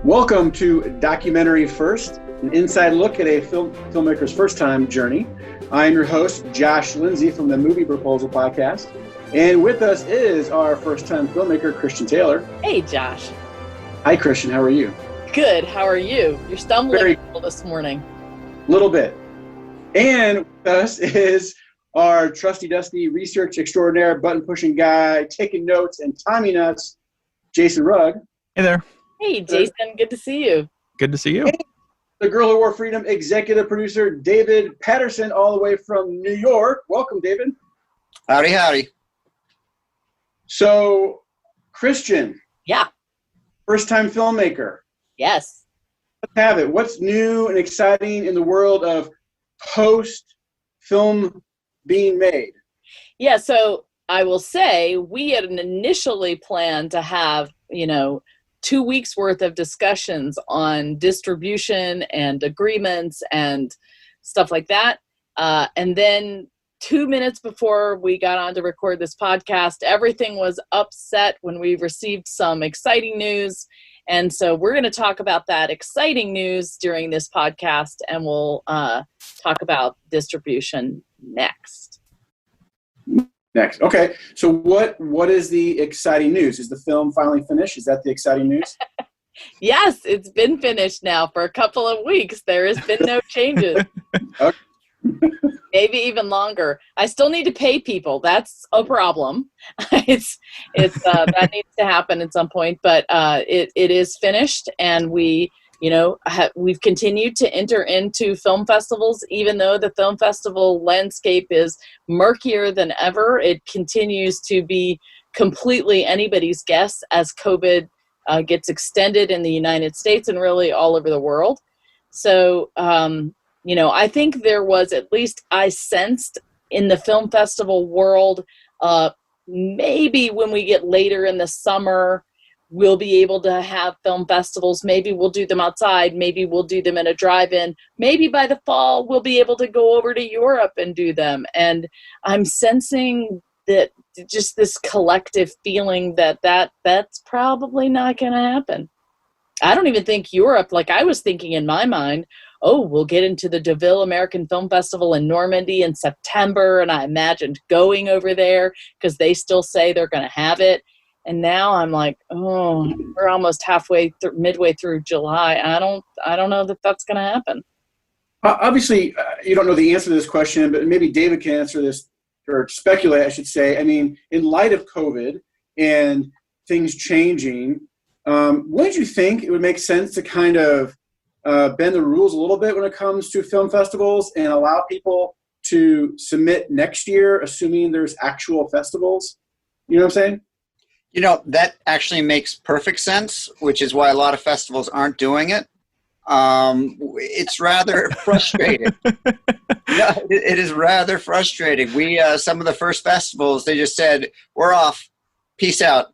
Welcome to Documentary First, an inside look at a filmmaker's first-time journey. I'm your host, Josh Lindsay from the Movie Proposal Podcast. And with us is our first-time filmmaker, Christian Taylor. Hey, Josh. Hi, Christian. How are you? Good. How are you? You're stumbling a little this morning. A little bit. And with us is our trusty-dusty research extraordinaire, button-pushing guy, taking notes and timing us, Jason Rugg. Hey there. Hey, Jason. Good to see you. Good to see you. And the Girl Who Wore Freedom executive producer, David Paterson, all the way from New York. Welcome, David. Howdy, howdy. So, Christian. Yeah. First-time filmmaker. Yes. Let's have it. What's new and exciting in the world of post-film being made? Yeah, so I will say we had initially planned to have, 2 weeks worth of discussions on distribution and agreements and stuff like that. And then 2 minutes before we got on to record this podcast, everything was upset when we received some exciting news. And so we're going to talk about that exciting news during this podcast, and we'll talk about distribution next. Okay. So what is the exciting news? Is the film finally finished? Is that the exciting news? Yes, it's been finished now for a couple of weeks. There has been no changes. Okay. Maybe even longer. I still need to pay people. That's a problem. It's that needs to happen at some point, but it is finished, and we've continued to enter into film festivals, even though the film festival landscape is murkier than ever. It continues to be completely anybody's guess as COVID gets extended in the United States and really all over the world. So, I think there was, at least I sensed in the film festival world, maybe when we get later in the summer, we'll be able to have film festivals. Maybe we'll do them outside. Maybe we'll do them in a drive-in. Maybe by the fall, we'll be able to go over to Europe and do them. And I'm sensing that just this collective feeling that's probably not going to happen. I don't even think Europe, like I was thinking in my mind, we'll get into the Deauville American Film Festival in Normandy in September. And I imagined going over there because they still say they're going to have it. And now I'm like, we're almost midway through July. I don't know that that's going to happen. Obviously, you don't know the answer to this question, but maybe David can answer this, or speculate, I should say. I mean, in light of COVID and things changing, wouldn't you think it would make sense to kind of bend the rules a little bit when it comes to film festivals and allow people to submit next year, assuming there's actual festivals? You know what I'm saying? That actually makes perfect sense, which is why a lot of festivals aren't doing it. It's rather frustrating. Yeah, it is rather frustrating. Some of the first festivals, they just said, we're off, peace out.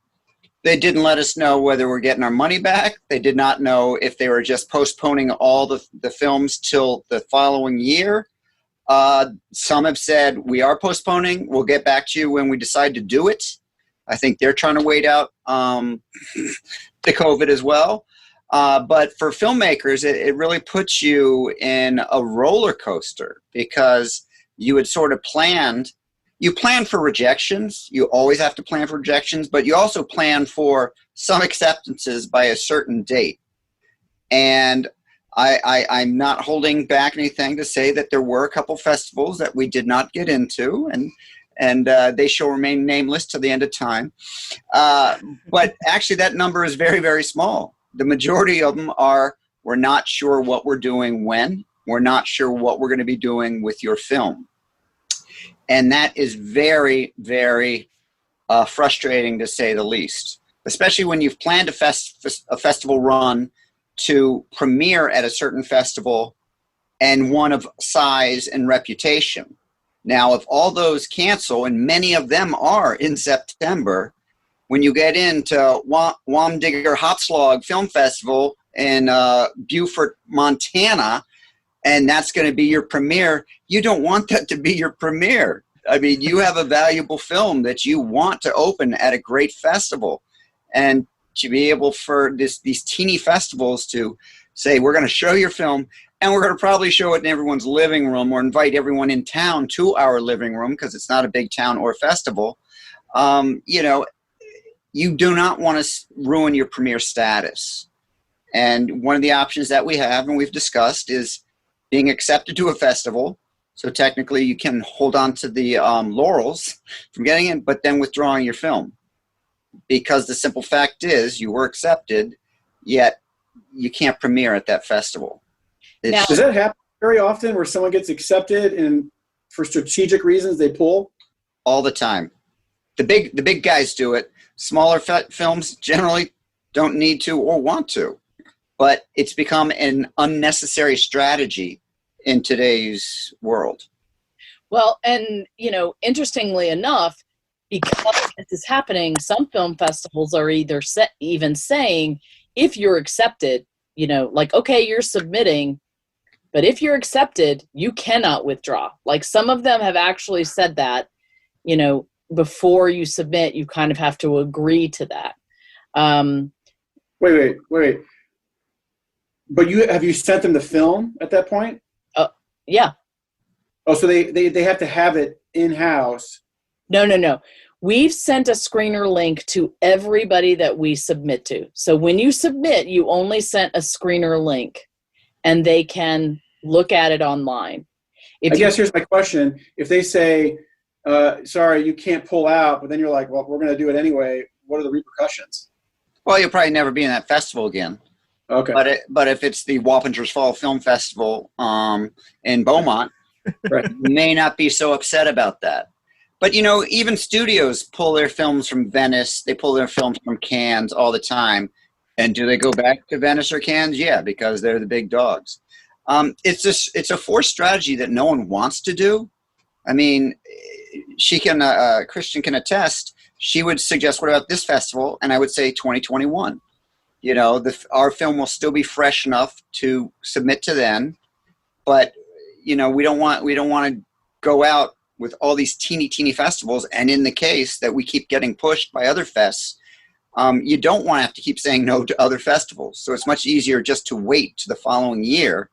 They didn't let us know whether we're getting our money back. They did not know if they were just postponing all the films till the following year. Some have said, we are postponing. We'll get back to you when we decide to do it. I think they're trying to wait out the COVID as well. But for filmmakers, it really puts you in a roller coaster because you had sort of planned. You plan for rejections. You always have to plan for rejections, but you also plan for some acceptances by a certain date. And I'm not holding back anything to say that there were a couple festivals that we did not get into, and they shall remain nameless to the end of time. But actually that number is very, very small. The majority of them are, we're not sure what we're doing when. We're not sure what we're going to be doing with your film. And that is very, very frustrating, to say the least, especially when you've planned a festival run to premiere at a certain festival and one of size and reputation. Now, if all those cancel, and many of them are in September, when you get into Wamdigger Hopslog Film Festival in Beaufort, Montana, and that's going to be your premiere, you don't want that to be your premiere. I mean, you have a valuable film that you want to open at a great festival. And to be able for these teeny festivals to say, we're going to show your film, and we're going to probably show it in everyone's living room or invite everyone in town to our living room because it's not a big town or festival. You do not want to ruin your premiere status. And one of the options that we have, and we've discussed, is being accepted to a festival. So technically you can hold on to the laurels from getting in, but then withdrawing your film. Because the simple fact is you were accepted, yet you can't premiere at that festival. Does that happen very often where someone gets accepted and for strategic reasons they pull? All the time. The big guys do it. Smaller films generally don't need to or want to. But it's become an unnecessary strategy in today's world. Well, and, interestingly enough, because this is happening, some film festivals are either even saying, if you're accepted, okay, you're submitting, but if you're accepted, you cannot withdraw. Like some of them have actually said that, before you submit, you kind of have to agree to that. Wait. But have you sent them the film at that point? Yeah. Oh, so they have to have it in-house. No. We've sent a screener link to everybody that we submit to. So when you submit, you only sent a screener link, and they can look at it online. I guess here's my question. If they say, sorry, you can't pull out, but then you're like, well, we're going to do it anyway, what are the repercussions? Well, you'll probably never be in that festival again. Okay. But if it's the Wappingers Fall Film Festival in Beaumont, right, you may not be so upset about that. But, even studios pull their films from Venice. They pull their films from Cannes all the time. And do they go back to Venice or Cannes? Yeah, because they're the big dogs. It's a forced strategy that no one wants to do. I mean, Christian can attest. She would suggest, what about this festival? And I would say 2021. Our film will still be fresh enough to submit to then, but we don't want to go out with all these teeny festivals. And in the case that we keep getting pushed by other fests, you don't want to have to keep saying no to other festivals. So it's much easier just to wait to the following year.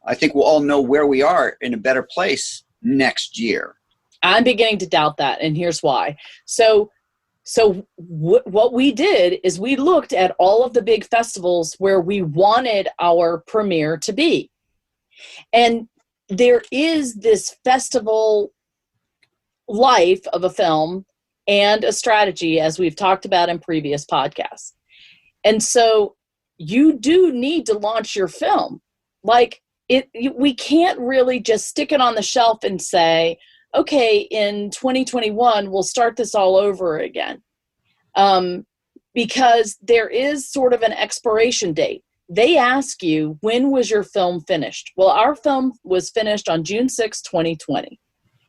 I think we'll all know where we are in a better place next year. I'm beginning to doubt that, and here's why. So what we did is we looked at all of the big festivals where we wanted our premiere to be. And there is this festival life of a film and a strategy, as we've talked about in previous podcasts. And so you do need to launch your film. We can't really just stick it on the shelf and say, okay, in 2021, we'll start this all over again. Because there is sort of an expiration date. They ask you, when was your film finished? Well, our film was finished on June 6, 2020.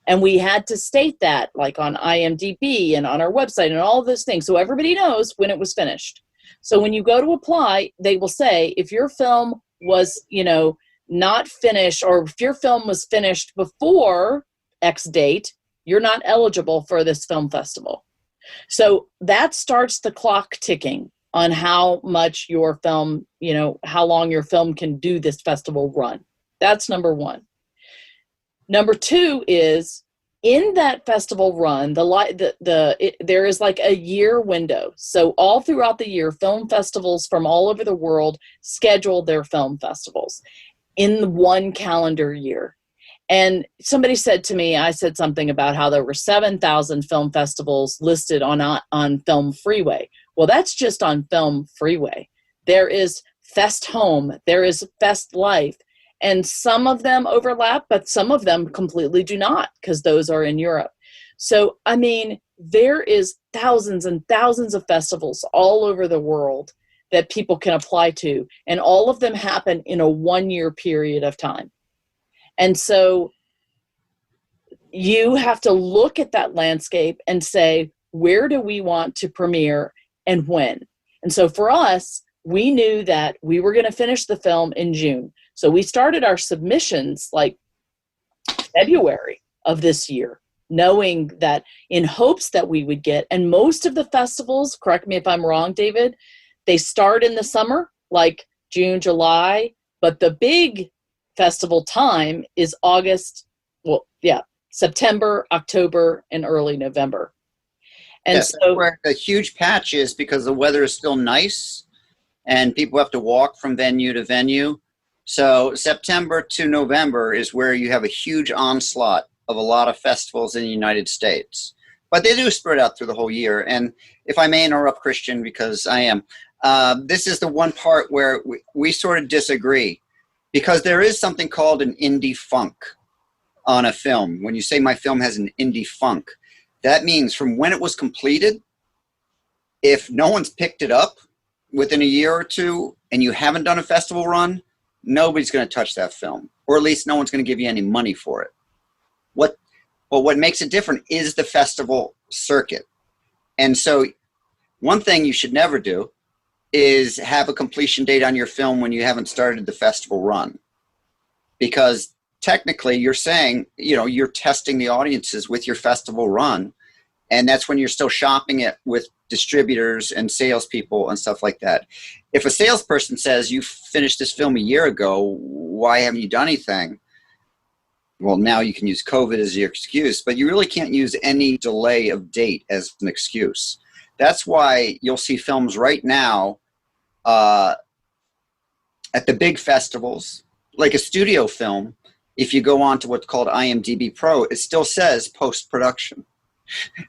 And we had to state that, like on IMDb and on our website and all of those things. So everybody knows when it was finished. So when you go to apply, they will say, if your film was, not finished, or if your film was finished before X date, you're not eligible for this film festival. So that starts the clock ticking on how much your film, how long your film can do this festival run. That's number one. Number two is, in that festival run, there is like a year window. So all throughout the year, film festivals from all over the world schedule their film festivals in one calendar year. And somebody said to me, I said something about how there were 7,000 film festivals listed on Film Freeway. Well, that's just on Film Freeway. There is Fest Home, there is Fest Life, and some of them overlap, but some of them completely do not, because those are in Europe. So, I mean, there is thousands and thousands of festivals all over the world that people can apply to, and all of them happen in a 1-year period of time. And so you have to look at that landscape and say, where do we want to premiere and when? And so for us, we knew that we were going to finish the film in June. So we started our submissions like February of this year, knowing that, in hopes that we would get, and most of the festivals, correct me if I'm wrong, David, They start in the summer, like June, July, but the big festival time is September, October, and early November. And yes, so that's where the huge patch is, because the weather is still nice and people have to walk from venue to venue. So September to November is where you have a huge onslaught of a lot of festivals in the United States. But they do spread out through the whole year. And if I may interrupt, Christian, because I am, this is the one part where we sort of disagree, because there is something called an indie funk on a film. When you say my film has an indie funk, that means from when it was completed, if no one's picked it up within a year or two and you haven't done a festival run, nobody's going to touch that film, or at least no one's going to give you any money for it. What makes it different is the festival circuit. And so one thing you should never do is have a completion date on your film when you haven't started the festival run, because technically you're saying, you're testing the audiences with your festival run, and that's when you're still shopping it with distributors and salespeople and stuff like that. If a salesperson says, you finished this film a year ago, why haven't you done anything? Well, now you can use COVID as your excuse, but you really can't use any delay of date as an excuse. That's why you'll see films right now at the big festivals, like a studio film. If you go on to what's called IMDb Pro, it still says post-production.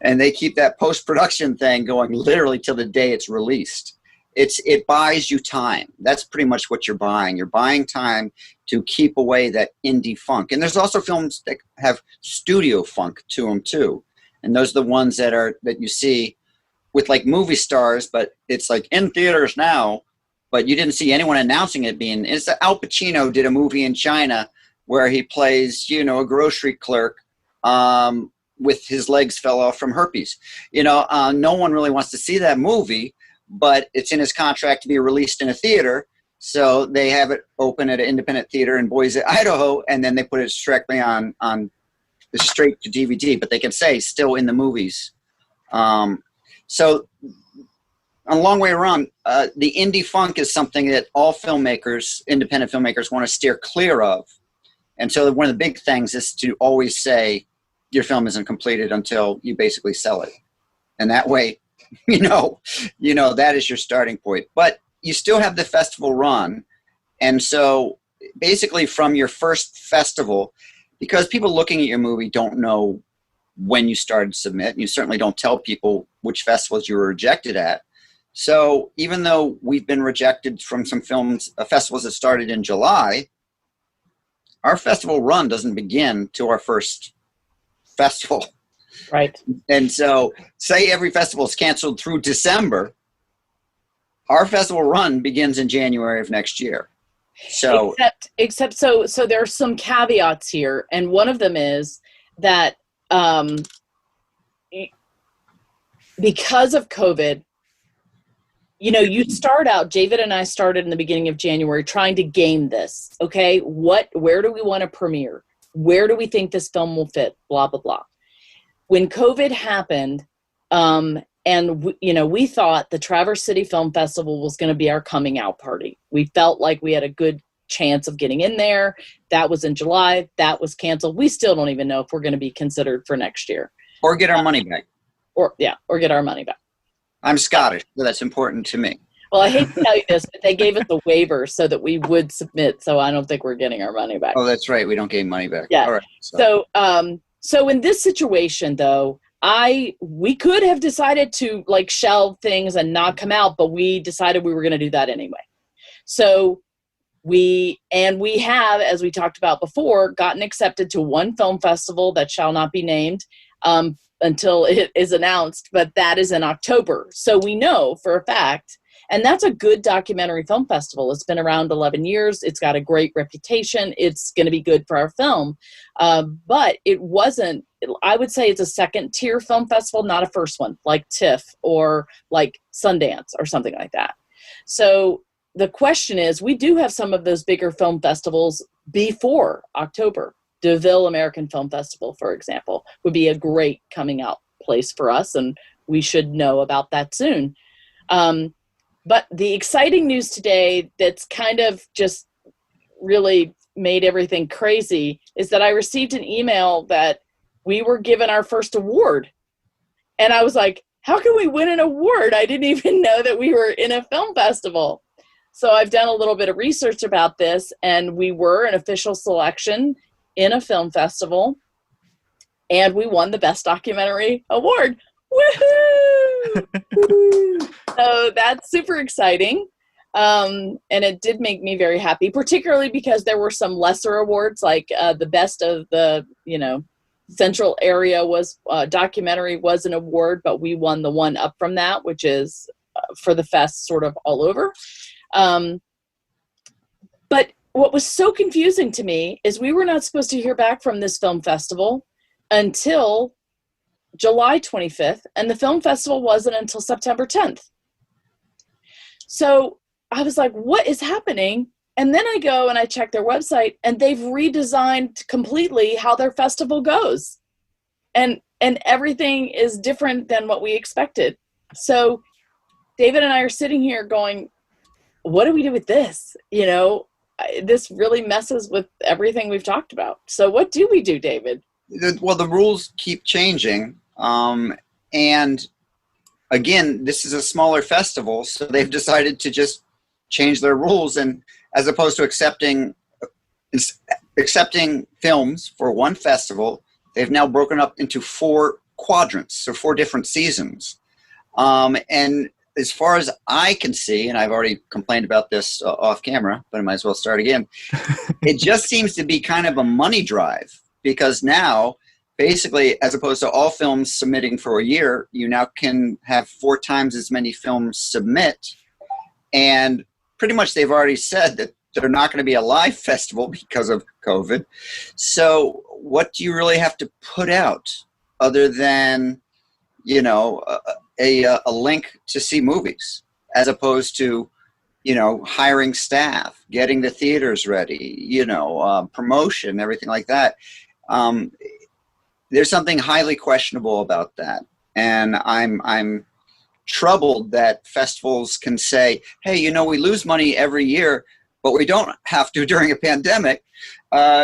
And they keep that post-production thing going literally till the day it's released. It buys you time. That's pretty much what you're buying. You're buying time to keep away that indie funk. And there's also films that have studio funk to them too. And those are the ones that you see with like movie stars, but it's like in theaters now, but you didn't see anyone announcing it being. Al Pacino did a movie in China where he plays, a grocery clerk with his legs fell off from herpes. No one really wants to see that movie, but it's in his contract to be released in a theater. So they have it open at an independent theater in Boise, Idaho, and then they put it directly on the straight to DVD, but they can say still in the movies. So a long way around, the indie funk is something that all filmmakers, independent filmmakers, want to steer clear of. And so one of the big things is to always say your film isn't completed until you basically sell it. And that way, that is your starting point. But you still have the festival run. And so basically from your first festival, because people looking at your movie don't know when you started to submit, and you certainly don't tell people which festivals you were rejected at. So even though we've been rejected from some festivals that started in July, our festival run doesn't begin till our first festival. Right. And so say every festival is canceled through December, our festival run begins in January of next year. So except so there are some caveats here, and one of them is that because of COVID, you start out, David and I started in the beginning of January trying to game this. Okay, where do we want to premiere? Where do we think this film will fit? Blah, blah, blah. When COVID happened, and we thought the Traverse City Film Festival was going to be our coming out party. We felt like we had a good chance of getting in there. That was in July. That was canceled. We still don't even know if we're going to be considered for next year. Or get our money back. Or get our money back. I'm Scottish, so that's important to me. Well, I hate to tell you this, but they gave us a waiver so that we would submit, so I don't think we're getting our money back. Oh, that's right. We don't get money back. Yeah. All right. So in this situation, though, we could have decided to shelve things and not come out, but we decided we were going to do that anyway. So we have, as we talked about before, gotten accepted to one film festival that shall not be named until it is announced, but that is in October. So we know for a fact, and that's a good documentary film festival. It's been around 11 years. It's got a great reputation. It's going to be good for our film. But it wasn't, I would say it's a second tier film festival, not a first one, like TIFF or like Sundance or something like that. So the question is, we do have some of those bigger film festivals before October. DeVille American Film Festival, for example, would be a great coming out place for us, and we should know about that soon. But the exciting news today that's kind of just really made everything crazy is that I received an email that we were given our first award. And I was like, how can we win an award? I didn't even know that we were in a film festival. So I've done a little bit of research about this, and we were an official selection in a film festival, and we won the Best Documentary Award. Woohoo! So that's super exciting. And it did make me very happy, particularly because there were some lesser awards, like the best of the, central area was documentary was an award, but we won the one up from that, which is for the fest sort of all over. But what was so confusing to me is we were not supposed to hear back from this film festival until July 25th, and the film festival wasn't until September 10th. So I was like, what is happening? And then I go and I check their website, and they've redesigned completely how their festival goes. And everything is different than what we expected. So David and I are sitting here going, what do we do with this? This really messes with everything we've talked about. So what do we do, David? Well, the rules keep changing. And again, this is a smaller festival, so they've decided to just change their rules. And as opposed to accepting films for one festival, they've now broken up into 4 quadrants, so 4 different seasons. And as far as I can see, and I've already complained about this off camera, but I might as well start again. It just seems to be kind of a money drive, because now, basically, as opposed to all films submitting for a year, you now can have 4 times as many films submit. And pretty much they've already said that they're not going to be a live festival because of COVID. So what do you really have to put out other than, a link to see movies, as opposed to, hiring staff, getting the theaters ready, promotion, everything like that. There's something highly questionable about that. And I'm troubled that festivals can say, hey, we lose money every year, but we don't have to during a pandemic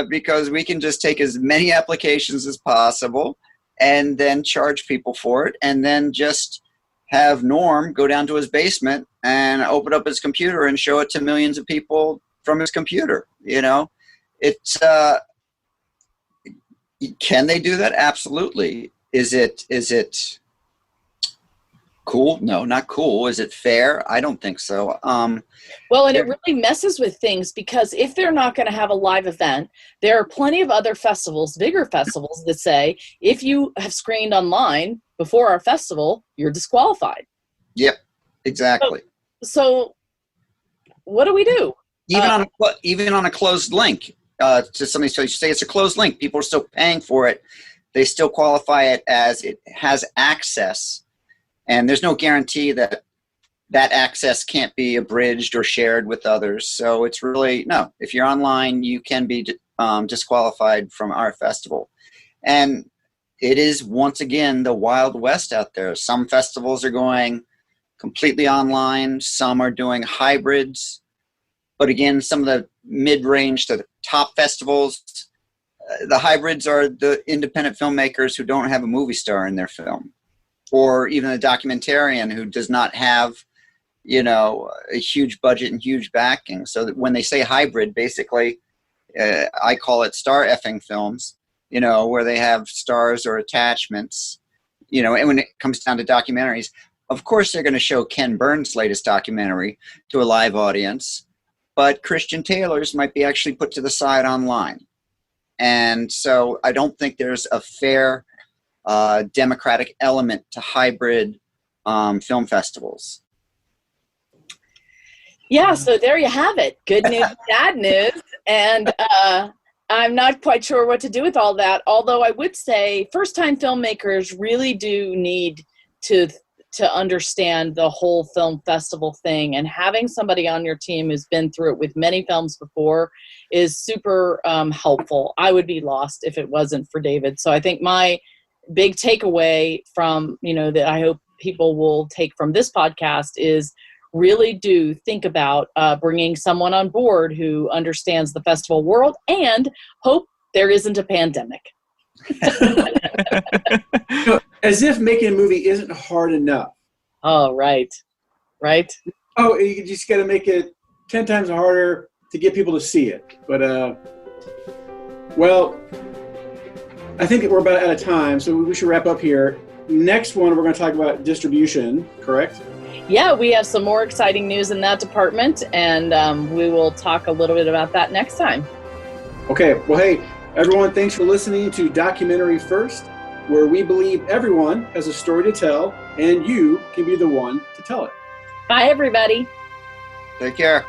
because we can just take as many applications as possible and then charge people for it, and then just have Norm go down to his basement and open up his computer and show it to millions of people from his computer. It's can they do that? Absolutely. Is it cool? No, not cool. Is it fair? I don't think so. Well, and it really messes with things, because if they're not going to have a live event, there are plenty of other festivals, bigger festivals, that say, if you have screened online before our festival, you're disqualified. Yep, exactly. So what do we do? Even on a closed link, to somebody, so you say it's a closed link, people are still paying for it. They still qualify it as it has access. And there's no guarantee that access can't be abridged or shared with others. So it's really, no, if you're online, you can be disqualified from our festival. And it is, once again, the Wild West out there. Some festivals are going completely online. Some are doing hybrids. But again, some of the mid-range to the top festivals, the hybrids are the independent filmmakers who don't have a movie star in their film, or even a documentarian who does not have, a huge budget and huge backing. So that when they say hybrid, basically, I call it star effing films, where they have stars or attachments, and when it comes down to documentaries, of course they're going to show Ken Burns' latest documentary to a live audience, but Christian Taylor's might be actually put to the side online. And so I don't think there's a fair democratic element to hybrid film festivals. Yeah, so there you have it. Good news, bad news. And I'm not quite sure what to do with all that, although I would say first-time filmmakers really do need to understand the whole film festival thing, and having somebody on your team who's been through it with many films before is super helpful. I would be lost if it wasn't for David. So I think my big takeaway from, that I hope people will take from this podcast is really do think about bringing someone on board who understands the festival world and hope there isn't a pandemic. As if making a movie isn't hard enough. Oh, right. Oh, you just got to make it 10 times harder to get people to see it. But, well, I think we're about out of time, so we should wrap up here. Next one, we're going to talk about distribution, correct? Yeah, we have some more exciting news in that department, and we will talk a little bit about that next time. Okay. Well, hey, everyone, thanks for listening to Documentary First, where we believe everyone has a story to tell, and you can be the one to tell it. Bye, everybody. Take care.